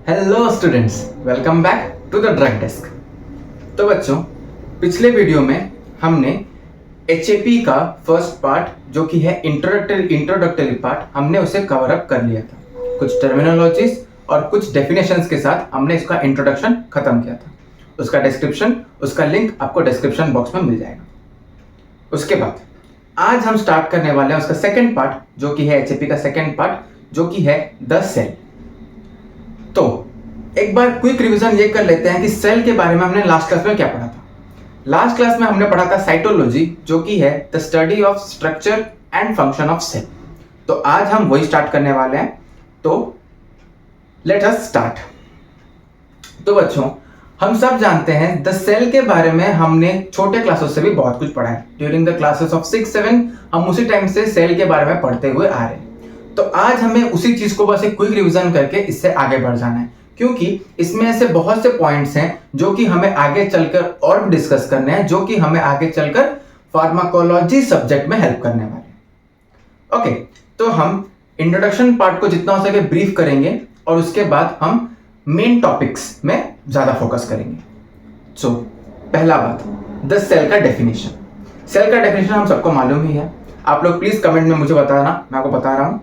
Hello students, welcome back to the drug desk. तो बच्चों, पिछले वीडियो में हमने HAP का फर्स्ट पार्ट जो कि है इंट्रोडक्टरी पार्ट, हमने उसे कवर अप कर लिया था। कुछ टर्मिनोलॉजीज और कुछ डेफिनेशंस के साथ हमने इसका इंट्रोडक्शन खत्म किया था। उसका डिस्क्रिप्शन, उसका लिंक आपको डिस्क्रिप्शन बॉक्स में मिल जाएगा। उसके बाद आज हम स्टार्ट करने वाले हैं उसका सेकेंड पार्ट जो कि है HAP का सेकेंड पार्ट जो कि है द सेल। तो एक बार क्विक रिवीजन ये कर लेते हैं कि सेल के बारे में हमने लास्ट क्लास में क्या पढ़ा था। लास्ट क्लास में हमने पढ़ा था साइटोलॉजी जो कि है the study of structure and function of cell. तो आज हम वही स्टार्ट करने वाले हैं। तो लेट अस स्टार्ट। तो बच्चों, हम सब जानते हैं द सेल के बारे में हमने छोटे क्लासों से भी बहुत कुछ पढ़ा है। ड्यूरिंग द क्लासेस ऑफ 6-7 हम उसी टाइम से सेल के बारे में पढ़ते हुए आ रहे हैं। तो आज हमें उसी चीज को बस एक क्विक रिवीजन करके इससे आगे बढ़ जाना है, क्योंकि इसमें ऐसे बहुत से पॉइंट्स हैं जो कि हमें आगे चलकर और भी डिस्कस करने हैं, जो कि हमें आगे चलकर फार्माकोलॉजी सब्जेक्ट में हेल्प करने वाले हैं। ओके, तो हम इंट्रोडक्शन पार्ट को जितना हो सके ब्रीफ करेंगे और उसके बाद हम मेन टॉपिक्स में ज्यादा फोकस करेंगे। सो पहला बात, द सेल का डेफिनेशन। सेल का डेफिनेशन हम सबको मालूम ही है। आप लोग प्लीज कमेंट में मुझे बताना, मैं आपको बता रहा हूं।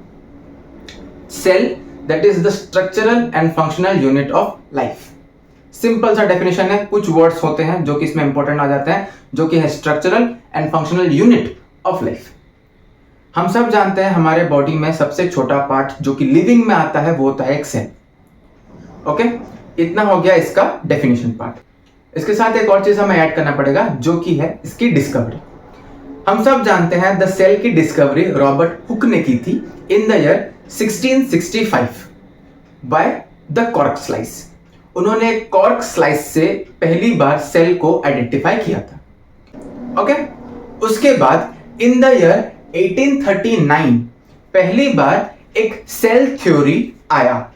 Cell that is the structural and functional unit of life. Simple सा डेफिनेशन है। कुछ वर्ड्स होते हैं जो कि इसमें इंपॉर्टेंट आ जाते हैं, जो कि है structural and functional unit of life. हम सब जानते हैं हमारे बॉडी में सबसे छोटा पार्ट जो कि लिविंग में आता है वो होता है एक सेल। ओके, इतना हो गया इसका डेफिनेशन पार्ट। इसके साथ एक और चीज हमें ऐड करना पड़ेगा जो कि है इसकी डिस्कवरी। हम सब जानते हैं द सेल की डिस्कवरी रॉबर्ट हुक ने की थी in the year 1665 by the cork slice. उन्होंने कॉर्क स्लाइस से पहली बार सेल को आइडेंटिफाई किया था। ओके, उसके बाद इन द ईयर 1839 पहली बार एक सेल थ्योरी आया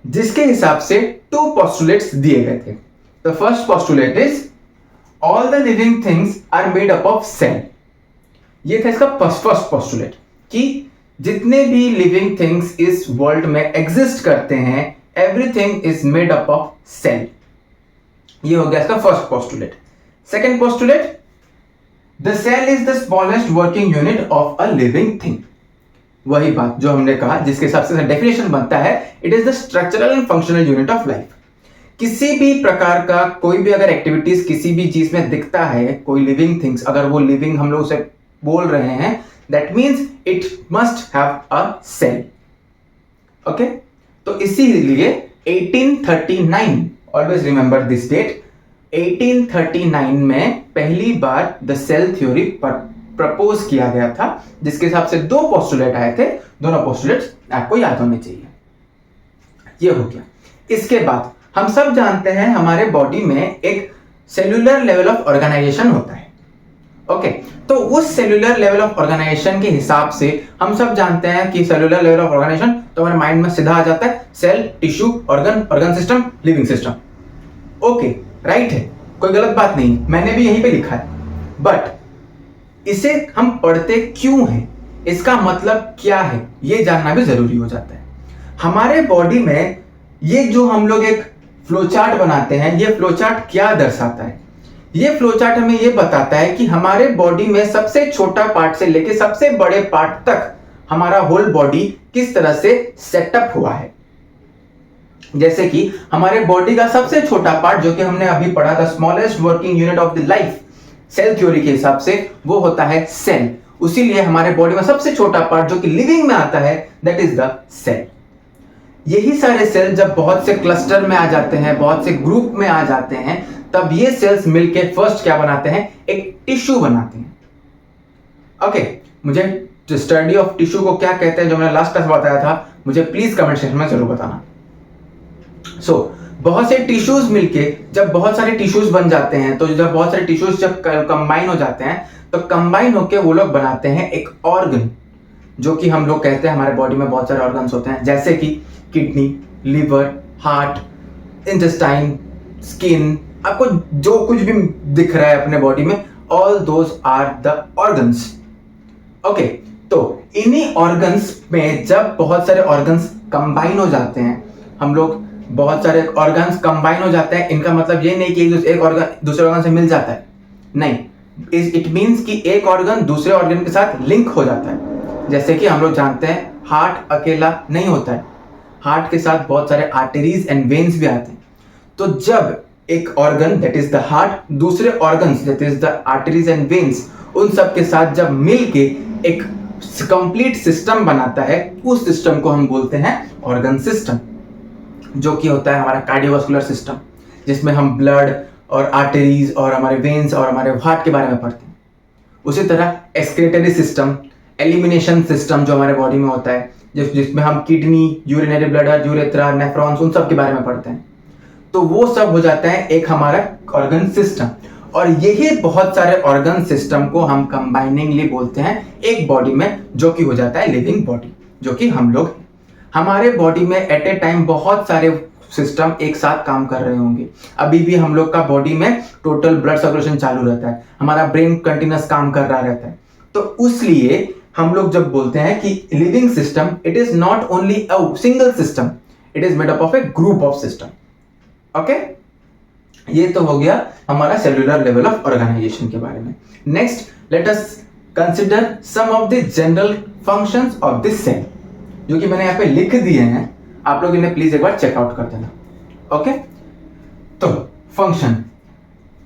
जिसके हिसाब से 2 पोस्टुलेट्स दिए गए थे। The first postulate is all the living things are made up of cell. ये था इसका फर्स्ट पोस्टुलेट कि जितने भी लिविंग थिंग्स इस वर्ल्ड में एग्जिस्ट करते हैं, everything is made up of cell. ये हो गया इसका first postulate. Second postulate, the cell is the smallest working unit of a living thing. वही बात जो हमने कहा, जिसके हिसाब से डेफिनेशन बनता है, it is the structural and functional unit of life. किसी भी प्रकार का कोई भी अगर एक्टिविटीज किसी भी चीज में दिखता है, कोई लिविंग थिंग्स, अगर वो लिविंग हम लोग उसे बोल रहे हैं, that means it must have a cell. Okay, तो इसीलिए 1839, ऑलवेज रिमेंबर दिस डेट, 1839 में पहली बार द सेल थ्योरी प्रपोज किया गया था, जिसके हिसाब से 2 पोस्टुलेट आए थे। दोनों पोस्टुलेट्स आपको याद होने चाहिए। ये हो गया। इसके बाद हम सब जानते हैं हमारे बॉडी में एक सेल्यूलर लेवल ऑफ ऑर्गेनाइजेशन होता है। ओके, तो उस सेल्यूलर लेवल ऑफ ऑर्गेनाइजेशन के हिसाब से हम सब जानते हैं कि सेल्यूलर लेवल ऑफ ऑर्गेनाइजेशन तो हमारे माइंड में सीधा आ जाता है cell, tissue, organ system, living system. Okay, right है, कोई गलत बात नहीं, मैंने भी यहीं पे लिखा है। बट इसे हम पढ़ते क्यों हैं, इसका मतलब क्या है, ये जानना भी जरूरी हो जाता है। हमारे बॉडी में ये जो हम लोग एक फ्लोचार्ट बनाते हैं, ये फ्लोचार्ट क्या दर्शाता है? ये फ्लोचार्ट हमें ये बताता है कि हमारे बॉडी में सबसे छोटा पार्ट से लेके सबसे बड़े पार्ट तक हमारा होल बॉडी किस तरह से सेटअप हुआ है। जैसे कि हमारे बॉडी का सबसे छोटा पार्ट जो कि हमने अभी पढ़ा था, smallest working unit of the life, cell theory के हिसाब से वो होता है सेल। उसीलिए हमारे बॉडी में सबसे छोटा पार्ट जो कि लिविंग में आता है, दैट इज द सेल। यही सारे सेल जब बहुत से क्लस्टर में आ जाते हैं, बहुत से ग्रुप में आ जाते हैं, तब ये सेल्स मिलके फर्स्ट क्या बनाते हैं, एक टिश्यू बनाते हैं। ओके, मुझे स्टडी ऑफ टिश्यू को क्या कहते हैं जो मैंने लास्ट क्लास बताया था, मुझे प्लीज कमेंट सेक्शन में जरूर बताना। बहुत से टिश्यूज मिलके जब बहुत सारे टिश्यूज बन जाते हैं, तो जब बहुत सारे टिश्यूज जब कंबाइन हो जाते हैं, तो कंबाइन होके वो लोग बनाते हैं एक ऑर्गन, जो कि हम लोग कहते हैं हमारे बॉडी में बहुत सारे ऑर्गन्स होते हैं, जैसे कि kidney, liver, heart, intestine, skin, आपको जो कुछ भी दिख रहा है अपने बॉडी में, all those are the organs. Okay, तो इन्हीं ऑर्गन्स में जब बहुत सारे ऑर्गन्स कंबाइन हो जाते हैं, हम लोग बहुत सारे ऑर्गन्स कंबाइन हो जाते हैं, इनका मतलब ये नहीं कि एक ऑर्गन दूसरे ऑर्गन से मिल जाता है, नहीं, इट मीन्स कि एक ऑर्गन दूसरे ऑर्गन के साथ लिंक हो जाता है। जैसे कि हम लोग जानते हैं हार्ट अकेला नहीं होता है, हार्ट के साथ बहुत सारे आर्टरीज एंड वेन्स भी आते हैं। तो जब एक organ that is the heart दूसरे organs that is the arteries and veins उन सब के साथ जब मिल के एक कंप्लीट सिस्टम बनाता है, उस सिस्टम को हम बोलते हैं ऑर्गन सिस्टम, जो कि होता है हमारा कार्डियोवास्कुलर सिस्टम, जिसमें हम ब्लड और आर्टरीज और हमारे वेन्स और हमारे हार्ट के बारे में पढ़ते हैं। उसी तरह एक्सक्रीटरी सिस्टम, एलिमिनेशन सिस्टम जो हमारे बॉडी में होता है, जिसमें हम kidney, urinary bladder, urethra, nephrons उन सब के बारे में पढ़ते हैं। तो वो सब हो जाता है एक हमारा ऑर्गन सिस्टम, और यही बहुत सारे ऑर्गन सिस्टम को हम कंबाइनिंगली बोलते हैं एक बॉडी में, जो कि हो जाता है लिविंग बॉडी, जो कि हम लोग। हमारे बॉडी में एट ए टाइम बहुत सारे सिस्टम एक साथ काम कर रहे होंगे। अभी भी हम लोग का बॉडी में टोटल ब्लड सर्कुलेशन चालू रहता है, हमारा ब्रेन कंटिन्यूस काम कर रहा रहता है। तो इसलिए हम लोग जब बोलते हैं कि living system, it is not only a single system, it is made up of A group of system. Okay, ये तो हो गया हमारा सेलुलर लेवल ऑफ ऑर्गेनाइजेशन के बारे में। Next let us consider some of the general functions of this cell, जो कि मैंने यहाँ पे लिख दिए हैं, आप लोग इन्हें प्लीज एक बार चेकआउट कर देना। ओके, तो फंक्शन,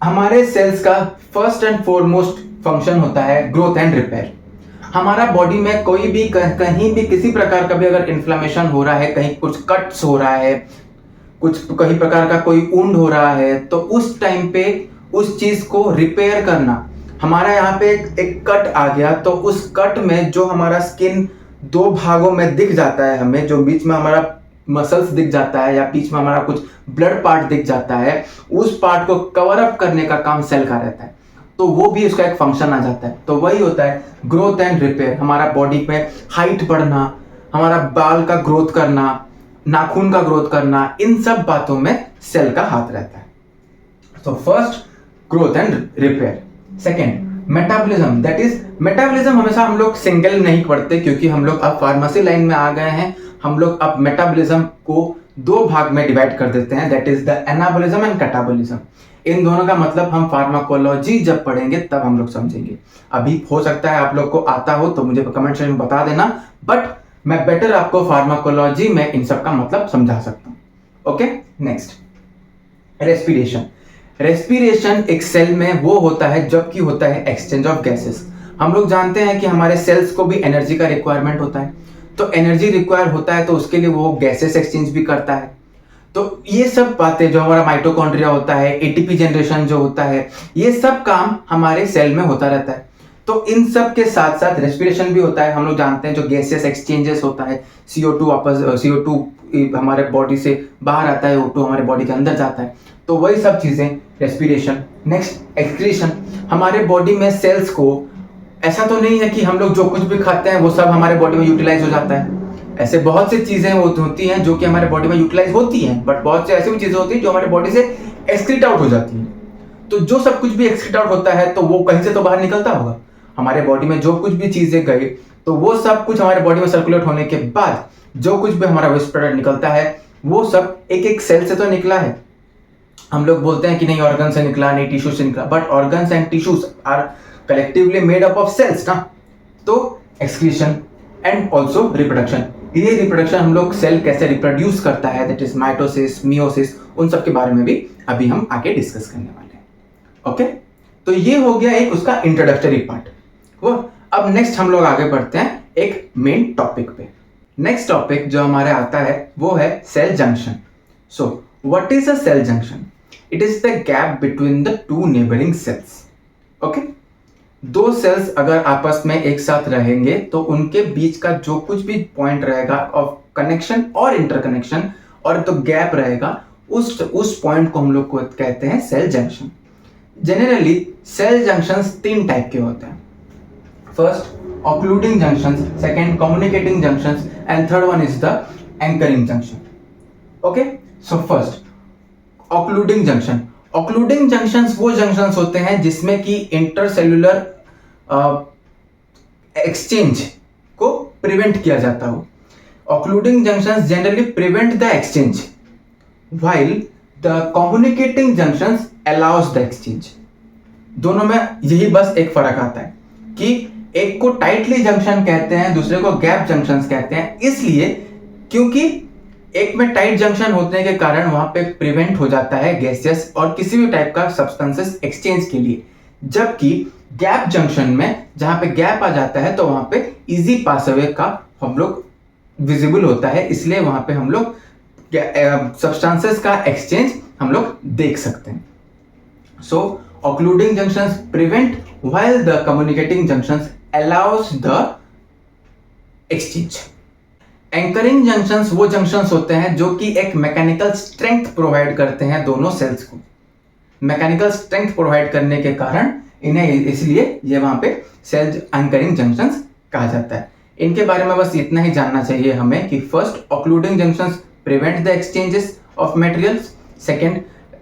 हमारे सेल्स का फर्स्ट एंड फॉरमोस्ट फंक्शन होता है ग्रोथ एंड रिपेयर। हमारा बॉडी में कोई भी कहीं भी किसी प्रकार का भी अगर इन्फ्लेमेशन हो रहा है, कहीं कुछ कट्स हो रहा है, कुछ कहीं प्रकार का कोई वुंड हो रहा है, तो उस टाइम पे उस चीज को रिपेयर करना। हमारा यहाँ पे एक कट आ गया, तो उस कट में जो हमारा स्किन दो भागों में दिख जाता है, हमें जो बीच में हमारा मसल्स दिख जाता है या बीच में हमारा कुछ ब्लड पार्ट दिख जाता है, उस पार्ट को कवर अप करने का काम सेल का रहता है, तो वो भी उसका एक फंक्शन आ जाता है। तो वही होता है ग्रोथ एंड रिपेयर। हमारा बॉडी में हाइट बढ़ना, हमारा बाल का ग्रोथ करना, नाखून का ग्रोथ करना, इन सब बातों में सेल का हाथ रहता है। तो first growth and repair. Second metabolism, that is metabolism हमेशा हम लोग सिंगल नहीं पढ़ते, क्योंकि हम लोग अब फार्मेसी लाइन में आ गए हैं। हम लोग अब मेटाबॉलिज्म को दो भाग में डिवाइड कर देते हैं, that is the anabolism and catabolism. इन दोनों का मतलब हम फार्माकोलॉजी जब पढ़ेंगे तब हम लोग समझेंगे। अभी हो सकता है आप लोग को आता हो तो मुझे कमेंट सेक्शन में बता देना, बट मैं बेटर आपको फार्माकोलॉजी में इन सब का मतलब समझा सकता हूं। Okay, next respiration. रेस्पिरेशन एक सेल में वो होता है जबकि होता है एक्सचेंज ऑफ गैसेस। हम लोग जानते हैं कि हमारे सेल्स को भी एनर्जी का रिक्वायरमेंट होता है, तो एनर्जी रिक्वायर होता है तो उसके लिए वो गैसेस एक्सचेंज भी करता है। तो ये सब बातें, जो हमारा माइटोकॉन्ड्रिया होता है, एटीपी जनरेशन जो होता है, ये सब काम हमारे सेल में होता रहता है। तो इन सब के साथ साथ रेस्पिरेशन भी होता है। हम लोग जानते हैं जो गैसेस एक्सचेंजेस होता है, CO2 वापस CO2 हमारे बॉडी से बाहर आता है, O2 हमारे बॉडी के अंदर जाता है, तो वही सब चीजें रेस्पिरेशन। Next excretion. हमारे बॉडी में सेल्स को ऐसा तो नहीं है कि हम लोग जो कुछ भी खाते हैं वो सब हमारे बॉडी में यूटिलाइज हो जाता है। ऐसे बहुत सी चीजें होती हैं जो कि हमारे बॉडी में यूटिलाइज होती हैं, बट बहुत सी ऐसी भी चीजें होती हैं जो हमारे बॉडी से एक्सक्रीट आउट हो जाती हैं। तो जो सब कुछ भी एक्सक्रीट आउट होता है तो वो कहीं से तो बाहर निकलता होगा। हमारे बॉडी में जो कुछ भी चीजें गई तो वो सब कुछ हमारे बॉडी में सर्कुलेट होने के बाद जो कुछ भी हमारा वेस्ट प्रोडक्ट निकलता है वो सब एक एक सेल से तो निकला है। हम लोग बोलते हैं कि नहीं ऑर्गन से निकला, नहीं टिश्यू से निकला, but organs and tissues are collectively made up of cells ना। तो एक्सक्रीशन एंड ऑल्सो रिप्रोडक्शन। ये रिप्रोडक्शन हम लोग सेल कैसे रिप्रोड्यूस करता है, दैट इज माइटोसिस, मियोसिस, उन सब के बारे में भी अभी हम आगे डिस्कस करने वाले हैं। ओके, तो ये हो गया एक उसका इंट्रोडक्टरी पार्ट। वो अब नेक्स्ट हम लोग आगे बढ़ते हैं एक मेन टॉपिक पे। नेक्स्ट टॉपिक जो हमारे आता है वो है cell junction. So what is a cell junction? It is the gap between the two neighbouring cells. Okay, दो सेल्स अगर आपस में एक साथ रहेंगे तो उनके बीच का जो कुछ भी पॉइंट रहेगा ऑफ कनेक्शन और इंटरकनेक्शन और तो गैप रहेगा, उस पॉइंट को हम लोग को कहते हैं cell junction. Generally cell junctions तीन टाइप के होते हैं। First occluding junctions, second communicating junctions and third one is the anchoring junction. Okay, so first occluding junction. Occluding junctions वो जंक्शंस होते हैं जिसमें कि इंटरसेल्युलर एक्सचेंज को प्रिवेंट किया जाता हो। ऑक्लूडिंग junctions generally prevent the exchange. while the communicating junctions allows the exchange। दोनों में यही बस एक फर्क आता है कि एक को टाइटली जंक्शन कहते हैं, दूसरे को गैप जंक्शंस कहते हैं, इसलिए क्योंकि एक में टाइट जंक्शन होने के कारण वहां पे प्रिवेंट हो जाता है गैसेस और किसी भी टाइप का सब्सटेंसेस एक्सचेंज के लिए, जबकि गैप जंक्शन में जहां पे गैप आ जाता है तो वहां पे इजी पास अवे का हम लोग विजिबल होता है, इसलिए वहां पे हम लोग सब्सटेंसेस का एक्सचेंज हम लोग देख सकते हैं। सो occluding junctions prevent while the communicating junctions allows the exchange। Anchoring junctions वो जंक्शंस होते हैं जो कि एक मैकेनिकल स्ट्रेंथ प्रोवाइड करते हैं दोनों सेल्स को। मैकेनिकल स्ट्रेंथ प्रोवाइड करने के कारण इन्हें इसलिए ये वहां पे सेल एंकरिंग जंक्शंस कहा जाता है। इनके बारे में बस इतना ही जानना चाहिए हमें कि first occluding junctions prevent the exchanges of materials, second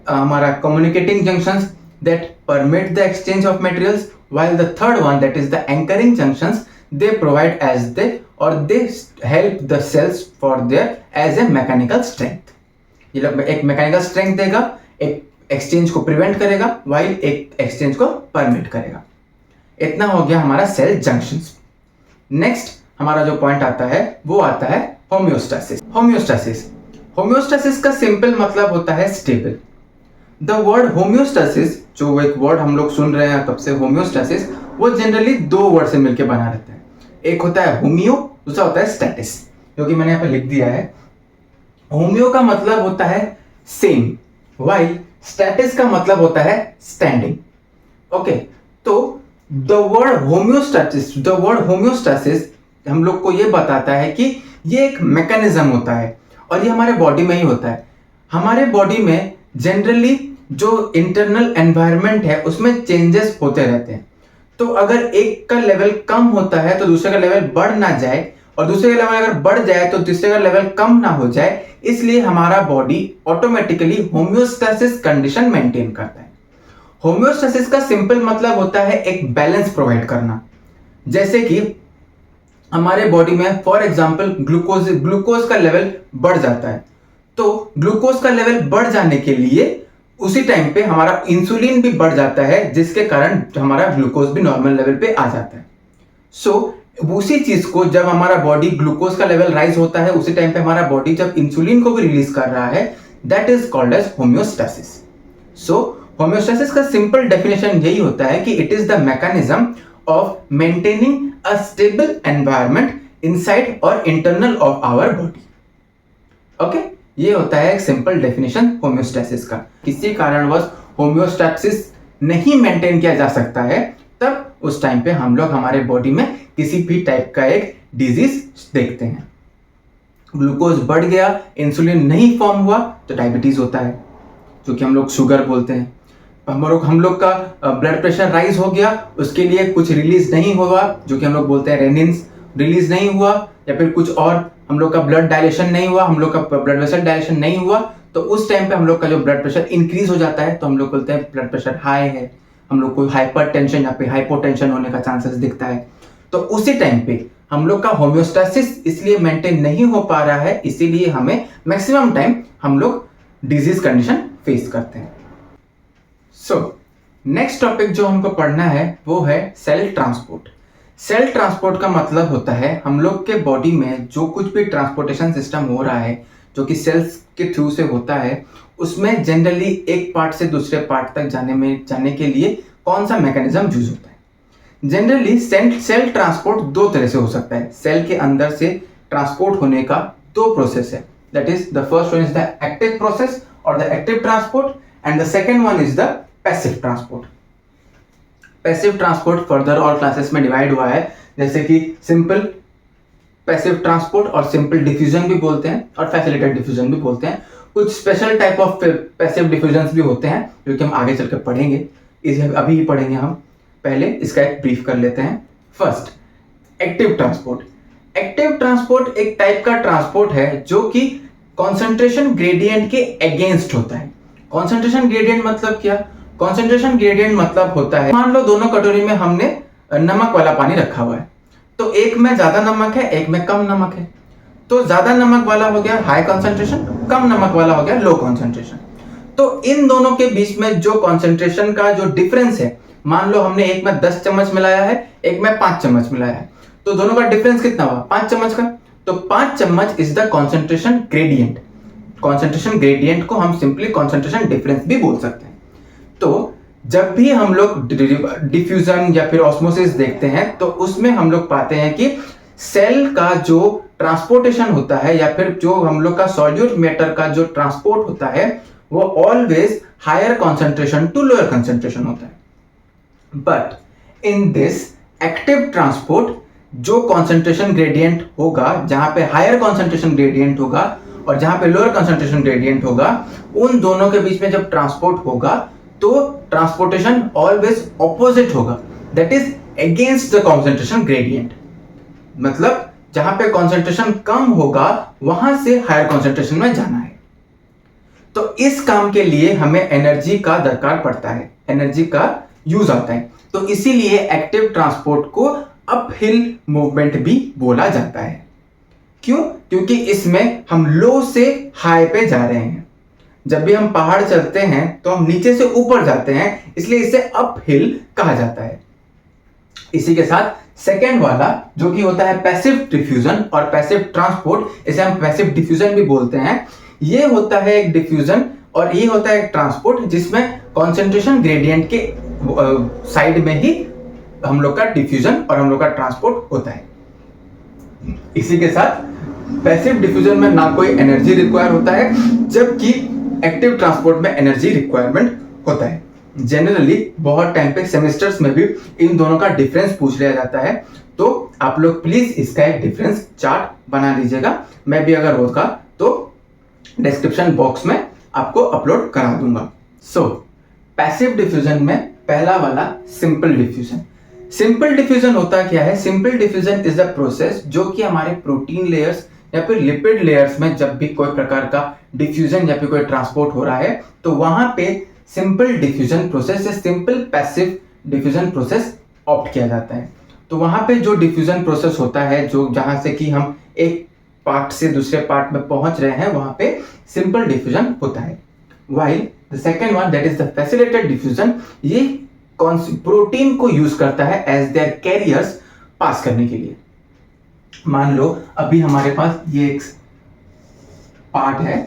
हमारा communicating junctions that permit the exchange of materials, while the third one, that is the anchoring junctions, they provide as they or they help the cells for their as a mechanical strength। ये लोग एक mechanical strength देगा, एक exchange को prevent करेगा, while एक exchange को permit करेगा। इतना हो गया हमारा सेल जंक्शंस। नेक्स्ट हमारा जो पॉइंट आता है वो आता है होम्योस्टेसिस। होम्योस्टेसिस का सिंपल मतलब होता है स्टेबल। द वर्ड होम्योस्टेसिस, जो एक वर्ड हम लोग सुन रहे हैं कब से, होम्योस्टेसिस, वो जनरली दो वर्ड से मिलकर बना रहता है। एक होता है होम्यो, दूसरा होता है स्टैटिस, जो कि मैंने यहाँ पे लिख दिया है। होम्यो का मतलब होता है सेम, वाइल स्टैटिस का मतलब होता है स्टैंडिंग। ओके, तो द वर्ड होम्योस्टेसिस हम लोग को ये बताता है कि ये एक मैकेनिज्म होता है और ये हमारे बॉडी में ही होता है। हमारे बॉडी में जनरली जो इंटरनल एनवायरनमेंट है उसमें चेंजेस होते रहते हैं, तो अगर एक का लेवल कम होता है तो दूसरे का लेवल बढ़ ना जाए, और दूसरे का लेवल अगर बढ़ जाए तो तीसरे का लेवल कम ना हो जाए, इसलिए हमारा body automatically homeostasis condition maintain करता है। होम्योस्टेसिस का सिंपल मतलब होता है एक बैलेंस प्रोवाइड करना। जैसे कि हमारे बॉडी में फॉर एग्जांपल ग्लूकोज का लेवल बढ़ जाता है, तो ग्लूकोज का लेवल बढ़ जाने के लिए उसी टाइम पे हमारा इंसुलिन भी बढ़ जाता है, जिसके कारण हमारा ग्लूकोज भी नॉर्मल लेवल पे आ जाता है। उसी चीज को जब हमारा बॉडी ग्लूकोज का लेवल राइज होता है, उसी टाइम पे हमारा बॉडी जब इंसुलिन को भी रिलीज कर रहा है, that is called as homeostasis. Homeostasis का सिंपल डेफिनेशन यही होता है कि it is the mechanism of maintaining a stable environment inside और internal of our body. Okay, ये होता है एक सिंपल डेफिनेशन होम्योस्टेसिस का। किसी कारणवश होम्योस्टेसिस नहीं मेंटेन किया जा सकता है, तब उस टाइम पे हम लोग हमारे बॉडी में किसी भी टाइप का एक डिजीज देखते हैं। ग्लूकोज बढ़ गया, इंसुलिन नहीं फॉर्म हुआ तो डायबिटीज होता है, जो कि हम लोग शुगर बोलते हैं। हम लोग का ब्लड प्रेशर राइज हो गया, उसके लिए कुछ रिलीज नहीं हुआ, जो कि हम लोग बोलते हैं रेनिन्स रिलीज नहीं हुआ, या फिर कुछ और हम लोग का ब्लड डायलेशन नहीं हुआ, हम लोग का ब्लड वेसल डायलेशन नहीं हुआ, तो उस टाइम पे हम लोग का जो ब्लड प्रेशर इंक्रीज हो जाता है, तो हम लोग बोलते हैं ब्लड प्रेशर हाई है, हम लोग को हाइपरटेंशन या फिर हाइपोटेंशन होने का चांसेस दिखता है। तो उसी टाइम पे हम लोग का होम्योस्टेसिस इसलिए मेंटेन नहीं हो पा रहा है, इसीलिए हमें मैक्सिमम टाइम हम लोग डिजीज कंडीशन फेस करते हैं। नेक्स्ट टॉपिक जो हमको पढ़ना है वो है सेल ट्रांसपोर्ट। सेल ट्रांसपोर्ट का मतलब होता है हम लोग के बॉडी में जो कुछ भी ट्रांसपोर्टेशन सिस्टम हो रहा है, जो कि सेल्स के थ्रू से होता है, उसमें जनरली एक पार्ट से दूसरे पार्ट तक जाने के लिए कौन सा मैकेनिज्म यूज होता है। जनरली सेल ट्रांसपोर्ट दो तरह से हो सकता है। सेल के अंदर से ट्रांसपोर्ट होने का दो प्रोसेस है, that is the first one is the active process और the active transport, and the second one is the passive transport. Passive transport further और क्लासेस में डिवाइड हुआ है, जैसे कि सिंपल पैसिव ट्रांसपोर्ट और सिंपल डिफ्यूजन भी बोलते हैं और फैसिलिटेटेड डिफ्यूजन भी बोलते हैं। कुछ स्पेशल टाइप ऑफ पैसिव डिफ्यूजन्स भी होते हैं, जो कि हम आगे चलकर पढ़ेंगे, इसे अभी ही पढ़ेंगे हम। पहले इसका एक ब्रीफ कर लेते हैं। First, active transport. Active transport एक टाइप का ट्रांसपोर्ट है जो कि कॉन्सेंट्रेशन ग्रेडियंट के अगेंस्ट होता है। कॉन्सेंट्रेशन ग्रेडियंट मतलब क्या? कॉन्सेंट्रेशन ग्रेडियंट मतलब होता है, मान लो दोनों कटोरी में हमने नमक वाला पानी रखा हुआ है, तो एक में ज्यादा नमक है, एक में कम नमक है। तो तो ज्यादा नमक वाला हो गया हाई कॉन्सेंट्रेशन, कम नमक वाला हो गया लो कॉन्सेंट्रेशन। तो इन दोनों के बीच में जो कॉन्सेंट्रेशन का जो डिफरेंस है, मान लो हमने एक में 10 चम्मच मिलाया है, एक में 5 चम्मच मिलाया है, तो दोनों का डिफरेंस कितना हुआ? 5 चम्मच का। तो 5 चम्मच is the concentration gradient. Concentration gradient को हम सिंपली कॉन्सेंट्रेशन डिफरेंस भी बोल सकते हैं। तो जब भी हम लोग डिफ्यूजन या फिर ऑस्मोसिस देखते हैं तो उसमें हम लोग पाते हैं कि सेल का जो ट्रांसपोर्टेशन होता है या फिर जो हम लोग का सॉल्यूट मैटर का जो ट्रांसपोर्ट होता है वो always higher concentration to lower concentration होता है। But in this active transport जो कॉन्सेंट्रेशन ग्रेडियंट होगा, जहां पे हायर कॉन्सेंट्रेशन ग्रेडियंट होगा और जहां पे लोअर कॉन्सेंट्रेशन ग्रेडियंट होगा, उन दोनों के बीच में जब ट्रांसपोर्ट होगा तो ट्रांसपोर्टेशन ऑलवेज ऑपोजिट होगा, that is against the concentration gradient. मतलब जहां पे कॉन्सेंट्रेशन कम होगा वहां से हायर कॉन्सेंट्रेशन में जाना है। तो इस काम के लिए हमें एनर्जी का दरकार पड़ता है, एनर्जी का यूज आता है। तो इसीलिए एक्टिव ट्रांसपोर्ट को अपहिल मूवमेंट भी बोला जाता है। क्यों? क्योंकि इसमें हम लो से हाई पे जा रहे हैं। जब भी हम पहाड़ चलते हैं तो हम नीचे से ऊपर जाते हैं, इसलिए इसे अपहिल कहा जाता है। इसी के साथ सेकेंड वाला जो कि होता है पैसिव डिफ्यूजन और पैसिव ट्रांसपोर्ट, इसे हम पैसिव डिफ्यूजन भी बोलते हैं। ये होता है एक डिफ्यूजन और ये होता है एक ट्रांसपोर्ट जिसमें कॉन्सेंट्रेशन ग्रेडियंट के साइड में ही हम लोग का डिफ्यूजन और हम लोग का ट्रांसपोर्ट होता है। इसी के साथ पैसिव डिफ्यूजन में ना कोई एनर्जी रिक्वायर होता है, जबकि एक्टिव ट्रांसपोर्ट में एनर्जी रिक्वायरमेंट होता है। जनरली बहुत टाइम पे सेमेस्टर्स में भी इन दोनों का डिफरेंस पूछ लिया जाता है, तो आप लोग प्लीज इसका एक डिफरेंस चार्ट बना लीजिएगा। मैं भी अगर होगा तो डिस्क्रिप्शन बॉक्स में आपको अपलोड करा दूंगा। सो पैसिव डिफ्यूजन में पहला वाला सिंपल डिफ्यूजन। सिंपल डिफ्यूजन होता क्या है? Simple diffusion is the process जो कि हमारे प्रोटीन लेयर्स या फिर लिपिड लेयर्स में जब भी कोई प्रकार का डिफ्यूजन या फिर कोई ट्रांसपोर्ट हो रहा है तो वहां पे सिंपल डिफ्यूजन प्रोसेस या simple passive diffusion process opt किया जाता है। तो वहां पे जो डिफ्यूजन प्रोसेस होता है, जो जहां से कि हम एक पार्ट से दूसरे पार्ट में पहुंच रहे हैं, वहां पे सिंपल डिफ्यूजन होता है। While the second one that is the facilitated diffusion, ये प्रोटीन को यूज करता है एज देयर कैरियर्स पास करने के लिए। मान लो अभी हमारे पास ये एक पार्ट है,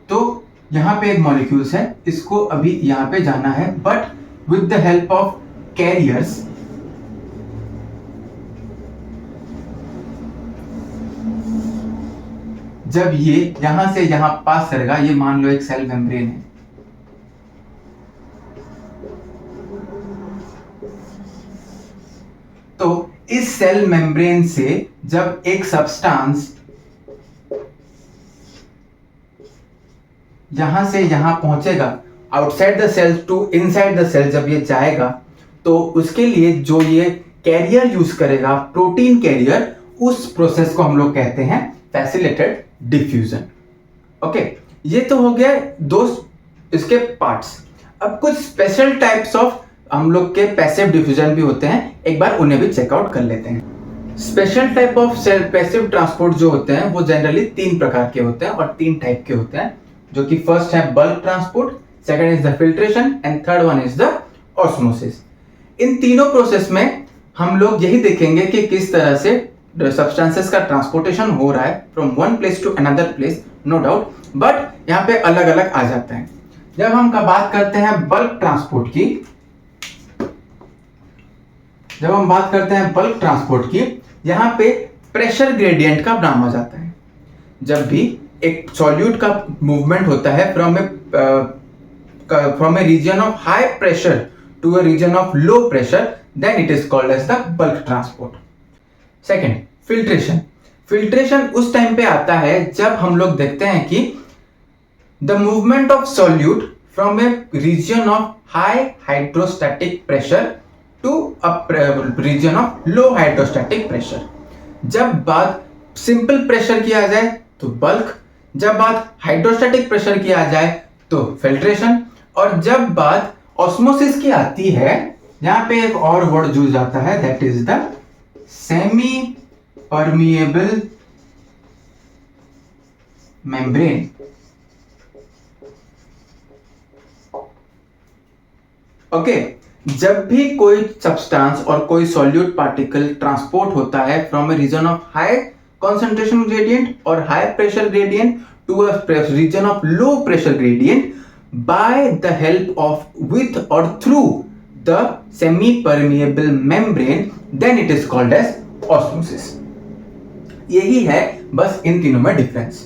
तो यहां पे एक मॉलिक्यूल्स है, इसको अभी यहां पे जाना है, but with the help of carriers जब ये यहां से यहां पास करेगा, ये मान लो एक सेल मेम्ब्रेन है, तो इस सेल मेम्ब्रेन से जब एक सब्सटेंस यहां से यहां पहुंचेगा, outside the cell to inside the cell जब ये जाएगा, तो उसके लिए जो ये कैरियर यूज करेगा, प्रोटीन कैरियर, उस प्रोसेस को हम लोग कहते हैं फैसिलिटेटेड डिफ्यूजन। ओके, ये तो हो गया दो इसके पार्ट्स। अब कुछ स्पेशल टाइप्स ऑफ हम लोग के पैसिव डिफ्यूजन भी होते हैं, एक बार उन्हें भी चेकआउट कर लेते हैं। Special type of cell passive transport जो होते हैं वो जनरली 3 प्रकार के होते हैं और 3 टाइप के होते हैं, जो कि फर्स्ट है bulk transport, second is the filtration and third one is the osmosis. इन तीनों प्रोसेस में हम लोग यही देखेंगे कि किस तरह से सब्सटेंसेस का ट्रांसपोर्टेशन हो रहा है from one place to another place, no doubt, but यहाँ पे अलग अलग आ जाता है। जब हम बात करते हैं बल्क ट्रांसपोर्ट की, जब हम बात करते हैं बल्क ट्रांसपोर्ट की, यहाँ पे प्रेशर ग्रेडियंट का नाम आ जाता है। जब भी एक सॉल्यूट का मूवमेंट होता है from a region of high pressure to a region of low pressure, then it is called as the bulk transport. Second, filtration. Filtration उस टाइम पे आता है जब हम लोग देखते हैं कि the movement of solute from a region of high hydrostatic pressure to a region of low hydrostatic pressure. जब बात सिंपल प्रेशर की आ जाए तो बल्क, जब बात हाइड्रोस्टैटिक प्रेशर की आ जाए तो फिल्ट्रेशन, और जब बात ऑस्मोसिस की आती है, यहां पे एक और वर्ड यूज आता है, that is the semi permeable membrane. Okay, जब भी कोई सब्सटेंस और कोई सॉल्यूट पार्टिकल ट्रांसपोर्ट होता है from a region of high concentration gradient or high pressure gradient to a region of low pressure gradient by the help of with or through the semi permeable membrane, then it is called as osmosis। यही है बस इन तीनों में difference.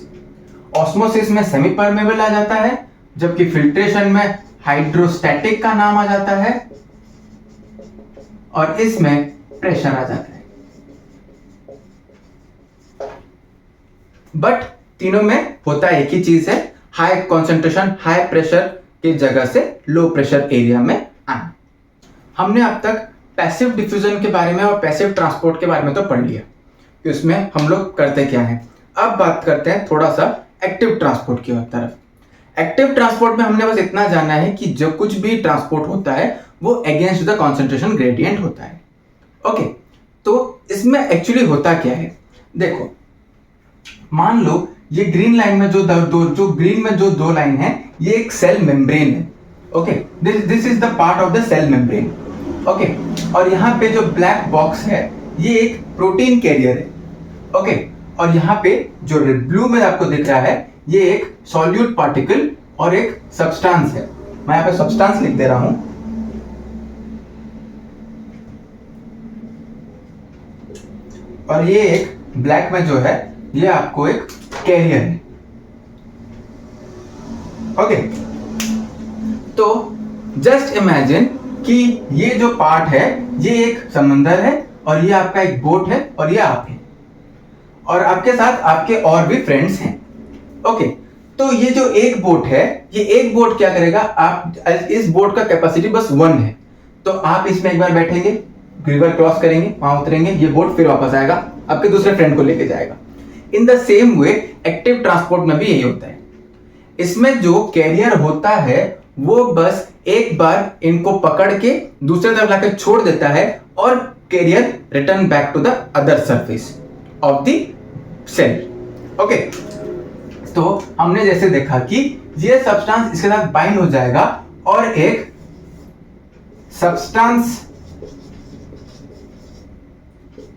Osmosis में semi permeable आ जाता है, जबकि filtration में हाइड्रोस्टैटिक का नाम आ जाता है और इसमें प्रेशर आ जाता है। बट तीनों में होता एक ही चीज है, हाई कॉन्सेंट्रेशन हाई प्रेशर के जगह से लो प्रेशर एरिया में आना। हमने अब तक पैसिव डिफ्यूजन के बारे में और पैसिव ट्रांसपोर्ट के बारे में तो पढ़ लिया कि उसमें हम लोग करते क्या है। अब बात करते हैं थोड़ा सा एक्टिव ट्रांसपोर्ट की तरफ। एक्टिव ट्रांसपोर्ट में हमने बस इतना जाना है कि जो कुछ भी ट्रांसपोर्ट होता है वो अगेंस्ट द कॉन्सेंट्रेशन ग्रेडियंट होता है। ओके, तो इसमें एक्चुअली होता क्या है, देखो मान लो ये ग्रीन लाइन में जो दो लाइन है ये एक सेल मेम्ब्रेन है। Okay, this is the part of the cell membrane. Okay, और यहाँ पे जो ब्लैक बॉक्स है ये एक प्रोटीन कैरियर है। ओके, और यहाँ पे जो ब्लू में आपको दिख रहा है ये एक सॉल्यूट पार्टिकल और एक सब्सटेंस है। मैं यहाँ पे सब्सटेंस लिख दे रहा हूं। और ये एक ब्लैक में जो है ये आपको एक कैरियर है। ओके, तो जस्ट इमेजिन कि ये जो पार्ट है ये एक समंदर है और ये आपका एक बोट है और ये आप है और आपके साथ आपके और भी फ्रेंड्स हैं। ओके, तो ये जो एक बोट है ये एक बोट क्या करेगा, आप इस बोट का कैपेसिटी बस 1 है, तो आप इसमें एक बार बैठेंगे, रिवर क्रॉस करेंगे, वहां उतरेंगे, ये बोट फिर वापस आएगा, आपके दूसरे फ्रेंड को लेके जाएगा। In the same way active transport में भी यही होता है। इसमें जो कैरियर होता है वो बस एक बार इनको पकड़ के दूसरे तरफ लाकर छोड़ देता है और carrier return back to the other surface of the cell. Okay, तो हमने जैसे देखा कि ये सब्सटेंस इसके साथ बाइंड हो जाएगा और एक सब्सटेंस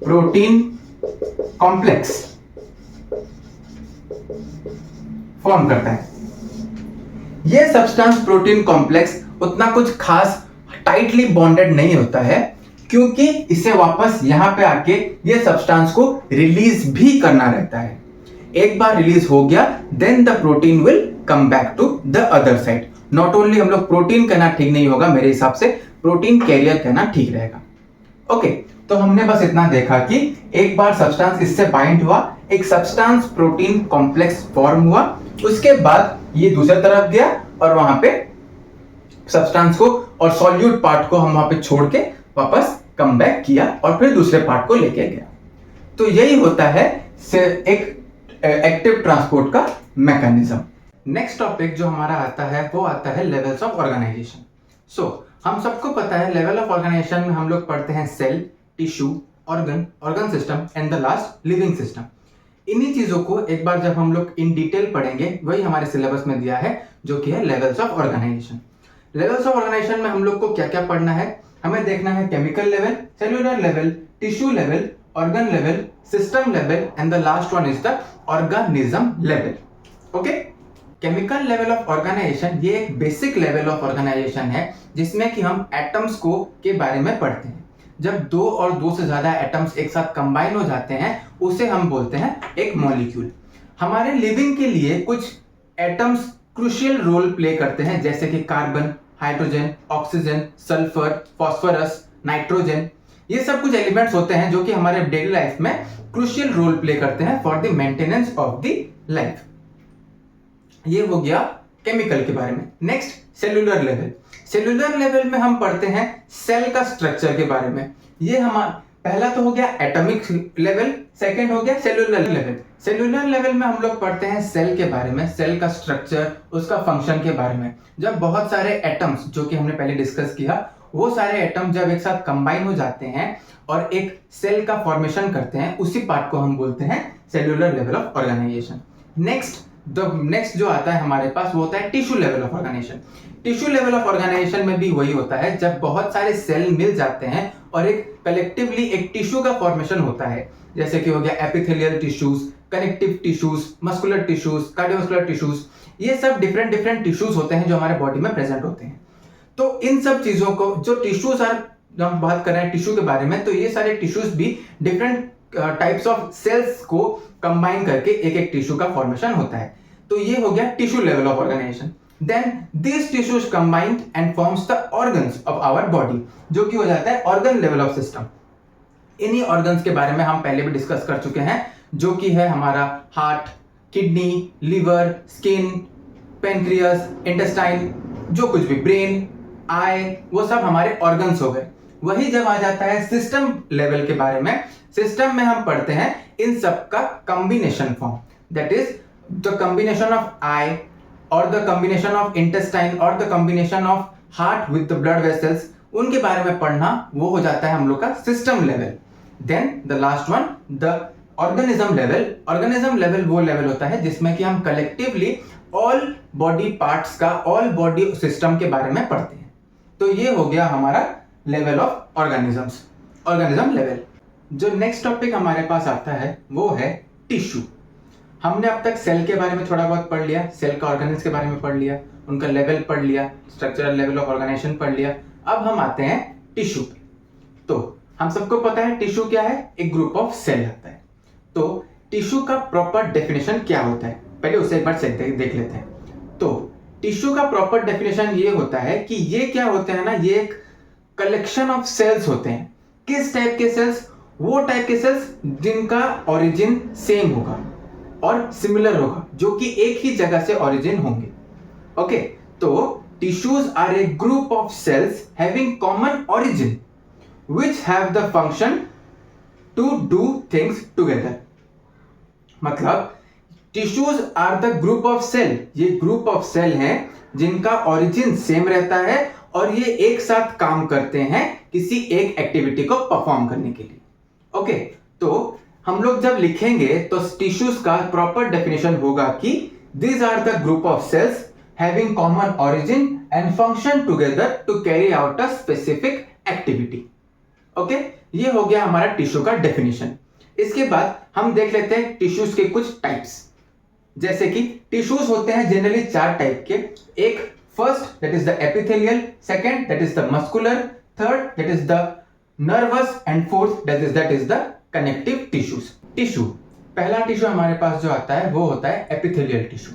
प्रोटीन कॉम्प्लेक्स फॉर्म करता है। यह सब्सटेंस प्रोटीन कॉम्प्लेक्स उतना कुछ खास टाइटली बॉन्डेड नहीं होता है क्योंकि इसे वापस यहां पे आके ये सब्सटेंस को रिलीज भी करना रहता है। एक बार रिलीज हो गया then the protein will come back to the other side. Not only हम लोग प्रोटीन कहना ठीक नहीं होगा, मेरे हिसाब से प्रोटीन कैरियर कहना ठीक रहेगा। ओके, तो हमने बस इतना देखा कि एक बार सब्सटेंस इससे बाइंड हुआ, एक सब्सटेंस प्रोटीन कॉम्प्लेक्स फॉर्म हुआ, उसके बाद ये दूसरी तरफ गया और वहां पे सब्सटेंस को और सॉल्यूट पार्ट को हम वहां पे छोड़ के वापस कम बैक किया और फिर दूसरे पार्ट को लेके गया। तो यही होता है एक एक्टिव ट्रांसपोर्ट का मैकेनिज्म। नेक्स्ट टॉपिक जो हमारा आता है वो आता है लेवल्स ऑफ ऑर्गेनाइजेशन। हम सबको पता है लेवल ऑफ ऑर्गेनाइजेशन में हम लोग पढ़ते हैं cell, tissue, organ system and the last living system. इन्हीं चीजों को एक बार जब हम लोग इन डिटेल पढ़ेंगे वही हमारे सिलेबस में दिया है जो कि है levels of organization. Levels of organization में हम लोग को क्या क्या पढ़ना है, हमें देखना है chemical level, cellular level, tissue level, organ level, system level and the last one is the organism level. Okay, chemical level of organization ये एक बेसिक लेवल ऑफ ऑर्गेनाइजेशन है जिसमें कि हम एटम्स को के बारे में पढ़ते हैं। जब दो और दो से ज्यादा एटम्स एक साथ कंबाइन हो जाते हैं उसे हम बोलते हैं एक मॉलिक्यूल। हमारे लिविंग के लिए कुछ एटम्स क्रूशियल रोल प्ले करते हैं जैसे कि carbon, hydrogen, oxygen, sulphur, phosphorus, nitrogen. ये सब कुछ एलिमेंट्स होते हैं जो कि हमारे डेली लाइफ में क्रूशियल रोल प्ले करते हैं for the maintenance of the life. ये हो गया केमिकल के बारे में। Next cellular level. Cellular level में हम पढ़ते हैं सेल का स्ट्रक्चर के बारे में। ये हमारा पहला तो हो गया एटॉमिक लेवल, सेकंड हो गया सेल्यूलर लेवल। सेल्यूलर लेवल में हम लोग पढ़ते हैं सेल के बारे में, सेल का स्ट्रक्चर, उसका फंक्शन के बारे में। जब बहुत सारे एटम्स जो कि हमने पहले डिस्कस किया वो सारे एटम जब एक साथ कंबाइन हो जाते हैं और एक सेल का फॉर्मेशन करते हैं उसी पार्ट को हम बोलते हैं cellular level of organization. Next the next जो आता है हमारे पास वो होता है tissue level of organization. Tissue level of organization में भी वही होता है जब बहुत सारे सेल मिल जाते हैं और एक कलेक्टिवली एक टिश्यू का फॉर्मेशन होता है, जैसे कि हो गया epithelial tissues, connective tissues, muscular tissues, cardiovascular tissues, ये सब डिफरेंट डिफरेंट टिश्यूज होते हैं जो हमारे बॉडी में प्रेजेंट होते हैं। तो इन सब चीजों को जो टिश्यूज आर, जब हम बात कर रहे हैं टिश्यू के बारे में, तो ये सारे टिश्यूज भी डिफरेंट टाइप्स ऑफ सेल्स को कंबाइन करके एक एक टिश्यू का फॉर्मेशन होता है। तो ये हो गया tissue level of organization. Then this tissues combined and forms the organs of our body, जो कि हो जाता है ऑर्गन लेवल ऑफ सिस्टम। इन्हीं ऑर्गन्स के बारे में हम पहले भी डिस्कस कर चुके हैं, जो कि है हमारा heart, kidney, liver, skin, pancreas, intestine, जो कुछ भी, ब्रेन, आई, वो सब हमारे ऑर्गन्स हो गए। वही जब आ जाता है सिस्टम लेवल के बारे में, सिस्टम में हम पढ़ते हैं इन सब का combination form, that is the combination of eye और द कॉम्बिनेशन ऑफ इंटेस्टाइन और the combination of heart with the blood vessels, उनके बारे में पढ़ना, वो हो जाता है हम लोग का system level. Then the last one, the organism level. Organism level वो लेवल होता है जिसमें कि हम कलेक्टिवली ऑल बॉडी पार्ट्स का, ऑल बॉडी सिस्टम के बारे में पढ़ते हैं। तो ये हो गया हमारा level of organisms, organism level. जो नेक्स्ट टॉपिक हमारे पास आता है वो है टिश्यू। हमने अब तक सेल के बारे में थोड़ा बहुत पढ़ लिया, सेल का ऑर्गेनेल्स के बारे में पढ़ लिया, उनका लेवल पढ़ लिया, स्ट्रक्चरल लेवल ऑफ ऑर्गेनाइजेशन पढ़ लिया। अब हम आते हैं टिश्यू पे। तो हम सबको पता है टिश्यू क्या है, एक ग्रुप ऑफ सेल होता है। तो टिश्यू का प्रॉपर डेफिनेशन क्या होता है, पहले उसे एक बार देख लेते हैं। तो टिश्यू का प्रॉपर डेफिनेशन ये होता है कि ये क्या होते हैं ना, ये एक कलेक्शन ऑफ सेल्स होते हैं। किस टाइप के सेल्स? वो टाइप के सेल्स जिनका ओरिजिन सेम होगा और सिमिलर होगा, जो कि एक ही जगह से ओरिजिन होंगे। ओके, तो tissues are a group of cells having common origin which have the function to do things together. मतलब tissues are the group of cell, ये ग्रुप ऑफ सेल हैं जिनका ओरिजिन सेम रहता है और ये एक साथ काम करते हैं किसी एक एक्टिविटी को परफॉर्म करने के लिए। ओके, तो हम लोग जब लिखेंगे तो टिश्यूज का प्रॉपर डेफिनेशन होगा कि these are the group of cells having common origin and function together to carry out a specific activity. Okay, ये हो गया हमारा टिश्यू का डेफिनेशन। इसके बाद हम देख लेते हैं टिश्यूज के कुछ टाइप्स। जैसे कि टिश्यूज होते हैं जनरली 4 टाइप के। एक first that is the epithelial, second that is the muscular, third that is the nervous and fourth that is the connective tissues. Tissue, पहला टिश्यू हमारे पास जो आता है वो होता है एपिथेलियल टिश्यू।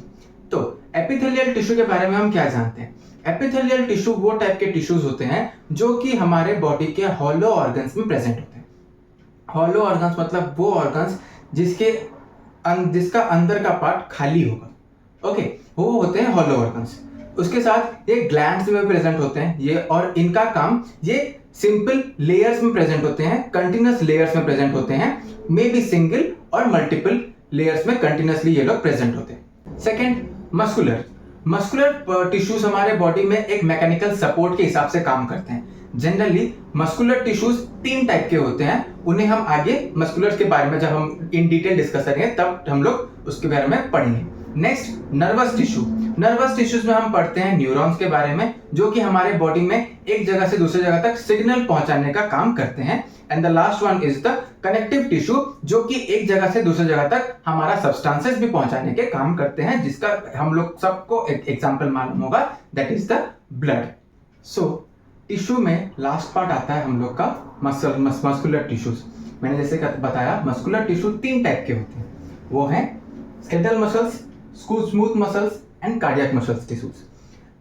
तो एपिथेलियल टिश्यू के बारे में हम क्या जानते हैं? एपिथेलियल टिश्यू वो टाइप के टिश्यूज होते हैं जो कि हमारे बॉडी के हॉलो ऑर्गन्स में प्रेजेंट होते हैं। हॉलो ऑर्गन्स मतलब वो ऑर्गन्स जिसका अंदर का पार्ट खाली होगा। ओके, वो होते हैं हॉलो ऑर्गन्स। उसके साथ ये ग्लैंड्स में प्रेजेंट होते हैं ये, और इनका काम, ये सिंपल लेयर्स में प्रेजेंट होते हैं, कंटिन्यूअस लेयर्स में प्रेजेंट होते हैं, मे बी सिंगल और मल्टीपल लेयर्स में कंटिन्यूअसली ये लोग प्रेजेंट होते हैं। Second, muscular. मस्कुलर टिश्यूज हमारे बॉडी में एक मैकेनिकल सपोर्ट के हिसाब से काम करते हैं। जनरली मस्कुलर टिश्यूज 3 टाइप के होते हैं, उन्हें हम आगे मस्कुलर के बारे में जब हम इन डिटेल डिस्कस करेंगे तब हम लोग उसके बारे में पढ़ेंगे। Next, nervous tissue. Nervous tissues में हम पढ़ते हैं न्यूरॉन्स के बारे में, जो कि हमारे बॉडी में एक जगह से दूसरी जगह तक सिग्नल पहुंचाने का काम करते हैं। And the last one is the connective tissue, जो कि एक जगह से दूसरी जगह तक हमारा सब्सटेंसेस भी पहुंचाने के काम करते हैं, जिसका हम लोग सबको एक एग्जांपल मालूम होगा, that is the blood. So tissue में लास्ट पार्ट आता है हम लोग का मस्कुलर टिश्यूज। मैंने जैसे बताया मस्कुलर टिश्यू 3 टाइप के होते हैं, वो हैं skeletal muscles, smooth muscles and cardiac muscles tissues.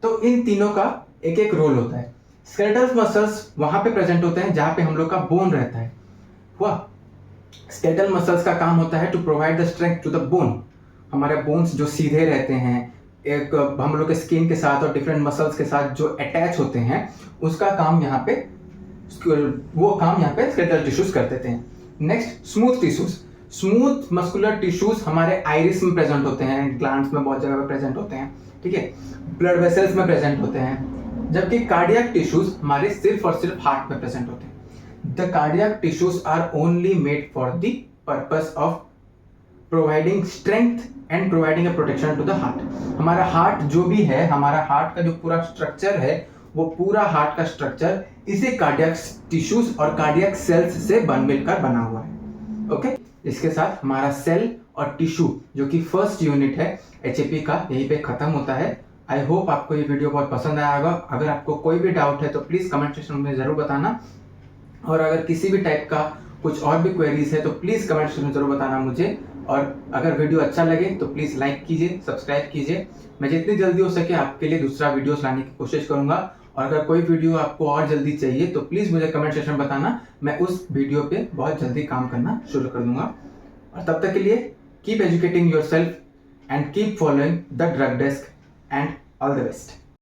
तो इन तीनों का एक एक रोल होता है। स्केलेटल मसल्स वहां पे प्रेजेंट होते हैं जहां पे हम लोग का बोन रहता है। वह स्केलेटल मसल्स का काम होता है to provide the strength to the bone. हमारे बोन्स जो सीधे रहते हैं, एक हम लोग के स्किन के साथ और डिफरेंट मसल्स के साथ जो अटैच होते हैं, उसका काम यहाँ पे, वो काम यहाँ पे स्केलेटल टिश्यूज कर देते हैं। Next, smooth tissues. Smooth muscular tissues हमारे आइरिस में प्रेजेंट होते हैं, ग्लैंड्स में बहुत जगह पे प्रेजेंट होते हैं, ठीक है, ब्लड वेसल्स में प्रेजेंट होते हैं। जबकि कार्डियक टिश्यूज हमारे सिर्फ और सिर्फ हार्ट में प्रेजेंट होते हैं। The cardiac tissues are only made for the purpose of providing strength and providing a protection to the heart. हमारा हार्ट जो भी है, हमारा हार्ट का जो पूरा स्ट्रक्चर है, वो पूरा हार्ट का स्ट्रक्चर इसी कार्डियक टिश्यूज और कार्डियक सेल्स से मिलकर बना हुआ है। ओके, इसके साथ हमारा सेल और टिश्यू जो कि फर्स्ट यूनिट है एचएपी का, यहीं पे खत्म होता है। आई होप आपको ये वीडियो बहुत पसंद आया होगा। अगर आपको कोई भी डाउट है तो प्लीज कमेंट सेक्शन में जरूर बताना, और अगर किसी भी टाइप का कुछ और भी क्वेरीज है तो प्लीज कमेंट सेक्शन में जरूर बताना मुझे। और अगर वीडियो अच्छा लगे तो प्लीज लाइक कीजिए, सब्सक्राइब कीजिए। मैं जितनी जल्दी हो सके आपके लिए दूसरा वीडियोस लाने की कोशिश करूंगा। और अगर कोई वीडियो आपको और जल्दी चाहिए तो प्लीज मुझे कमेंट सेक्शन में बताना, मैं उस वीडियो पे बहुत जल्दी काम करना शुरू कर दूंगा। और तब तक के लिए keep educating yourself and keep following the drug desk and all the best.